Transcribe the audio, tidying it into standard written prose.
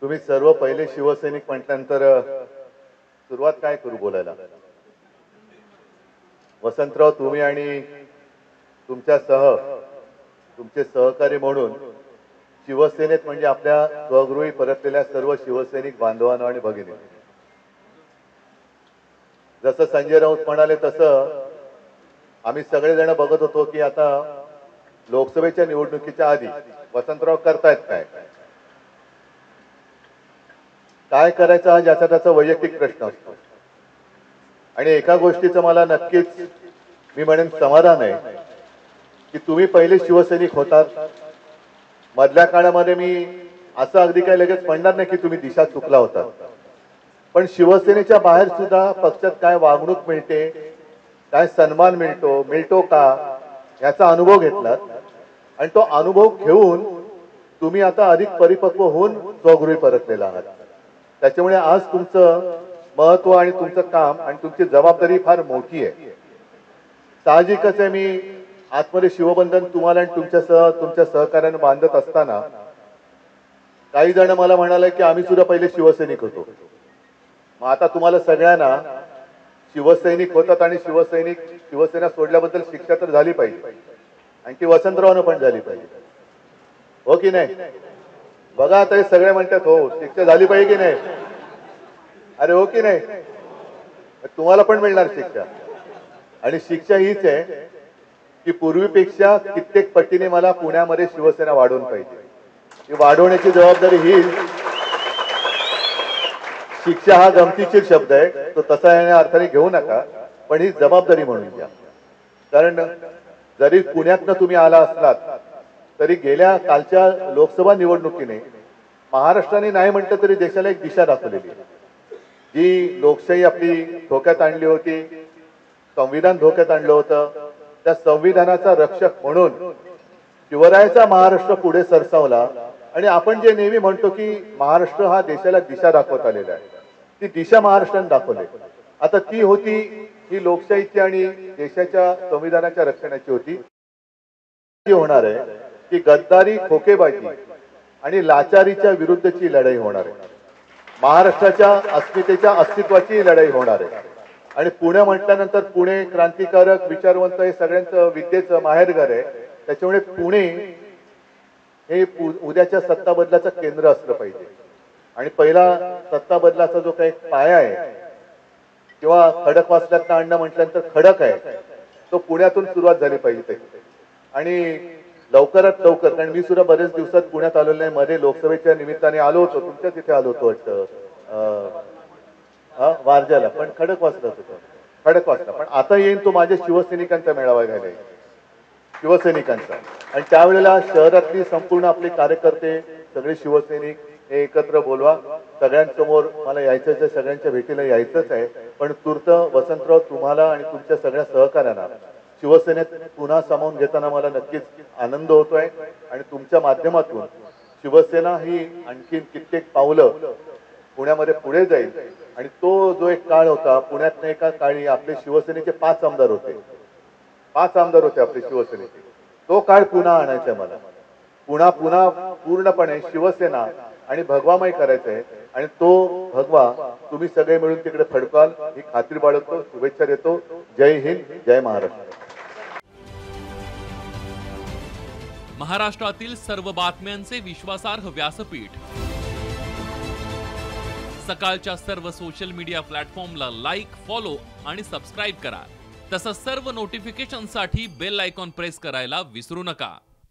तुम्ही सर्व पहिले शिवसैनिक म्हटल्यानंतर सुरुवात काय करू बोलायला? वसंतराव, तुम्ही आणि तुमचे सहकारी म्हणून शिवसेनेत म्हणजे आपल्या स्वगृही परतलेल्या सर्व शिवसैनिक बांधवांना आणि भगिनी, जसं संजय राऊत म्हणाले तसं आम्ही सगळेजण बघत होतो की आता लोकसभेच्या निवडणुकीच्या आधी वसंतराव करतायत काय करायचं हा ज्याचा त्याचा वैयक्तिक प्रश्न असतो. आणि एका गोष्टीचं मला नक्कीच मी म्हणेन समाधान आहे की तुम्ही पहिले शिवसैनिक होतात. मधल्या काळामध्ये मी असं अगदी काही लगेच म्हणणार नाही की तुम्ही दिशा चुकला होता, पण शिवसेनेच्या बाहेर सुद्धा पक्षात काय वागणूक मिळते, काय सन्मान मिळतो का याचा अनुभव घेतलात. आणि तो अनुभव घेऊन तुम्ही आता अधिक परिपक्व होऊन स्वगृही परतलेला आहात. त्याच्यामुळे आज तुमचं महत्व आणि तुमचं काम आणि तुमची जबाबदारी फार मोठी आहे. साहजिकच आहे, मी आतमध्ये शिवबंधन तुम्हाला आणि तुमच्या सहकार्याने बांधत असताना काही जण मला म्हणाले की आम्ही सुद्धा पहिले शिवसैनिक होतो. मग आता तुम्हाला सगळ्यांना शिवसैनिक होतात आणि शिवसेना सोडल्याबद्दल शिक्षा तर झाली पाहिजे, आणखी वसंतरावनं पण झाली पाहिजे, हो की नाही? बघा आता हे सगळे म्हणतात हो शिक्षा झाली पाहिजे की नाही, अरे हो की नाही? तुम्हाला पण मिळणार शिक्षा. आणि शिक्षा हीच आहे की पूर्वीपेक्षा कित्येक पटीने मला पुण्यामध्ये शिवसेना वाढवून पाहिजे. ही वाढवण्याची जबाबदारी ही, शिक्षा हा गमतीशीर शब्द आहे, तो तसा या अर्थाने घेऊ नका, पण ही जबाबदारी म्हणून घ्या. कारण जरी पुण्यातनं तुम्ही आला असलात तरी गेल्या कालच्या लोकसभा निवडणुकीने महाराष्ट्राने नाही म्हटलं तरी देशाला एक दिशा दाखवलेली आहे. जी लोकशाही आपली धोक्यात आणली होती, संविधान धोक्यात आणलं होतं, त्या संविधानाचा रक्षक म्हणून शिवरायाचा महाराष्ट्र पुढे सरसावला. आणि आपण जे नेहमी म्हणतो की महाराष्ट्र हा देशाला दिशा दाखवत आलेला आहे, ती दिशा महाराष्ट्राने दाखवली. आता ती होती ही लोकशाहीची आणि देशाच्या संविधानाच्या रक्षणाची होती. होणार आहे की गद्दारी, खोकेबाजी आणि लाचारीच्या विरुद्धची लढाई होणार आहे. महाराष्ट्राच्या अस्मितेच्या अस्तित्वाची लढाई होणार आहे. आणि पुणे म्हटल्यानंतर पुणे क्रांतिकारक, विचारवंत हे सगळ्यांचं विद्येचं माहेरघर आहे. त्याच्यामुळे पुणे हे उद्याच्या सत्ता बदलाचं केंद्र असलं पाहिजे. आणि पहिला सत्ता बदलाचा जो काही पाया आहे किंवा खडकवासल्यातनं आणणं म्हटल्यानंतर खडक आहे, तो पुण्यातून सुरुवात झाली पाहिजे. आणि लवकरात लवकर, कारण मी सुद्धा बरेच दिवसात पुण्यात आलेलो नाही, मध्ये लोकसभेच्या निमित्ताने आलो होतो, तुमच्या तिथे आलो होतो वाटतं वारजाला, पण खडकवासलाच होतं, खडकवासला. पण आता येईन तो माझ्या शिवसैनिकांचा मेळावा घ्यायला, शिवसैनिकांचा. आणि त्यावेळेला शहरातली संपूर्ण आपले कार्यकर्ते सगळे शिवसैनिक हे एकत्र बोलवा. सगळ्यांसमोर मला यायचंच आहे, सगळ्यांच्या भेटीला यायचंच आहे. पण तूर्त वसंतराव, तुम्हाला आणि तुमच्या सगळ्या सहकार्यांना शिवसेनेत पुन्हा सामावून घेताना मला नक्कीच आनंद होतोय. आणि तुमच्या माध्यमातून शिवसेना ही आणखी कित्येक पावलं पुण्यामध्ये पुढे जाईल. आणि तो जो एक काळ होता पुण्यात, एका काळी आपले शिवसेनेचे 5 आमदार होते, 5 आमदार होते आपले शिवसेनेचे. तो काळ पुन्हा आणायचा मला, पुन्हा पूर्णपणे शिवसेना आणि भगवामय करायचं आहे. आणि तो भगवा तुम्ही सगळे मिळून तिकडे फडकाल ही खात्री बाळगतो. शुभेच्छा देतो. जय हिंद, जय महाराष्ट्र. महाराष्ट्रातील सर्व बातम्यांचे विश्वासार्ह व्यासपीठ, सकाळच्या सर्व सोशल मीडिया प्लॅटफॉर्मला लाईक, फॉलो आणि सबस्क्राईब करा. तसंच सर्व नोटिफिकेशनसाठी बेल आयकॉन प्रेस करायला विसरू नका.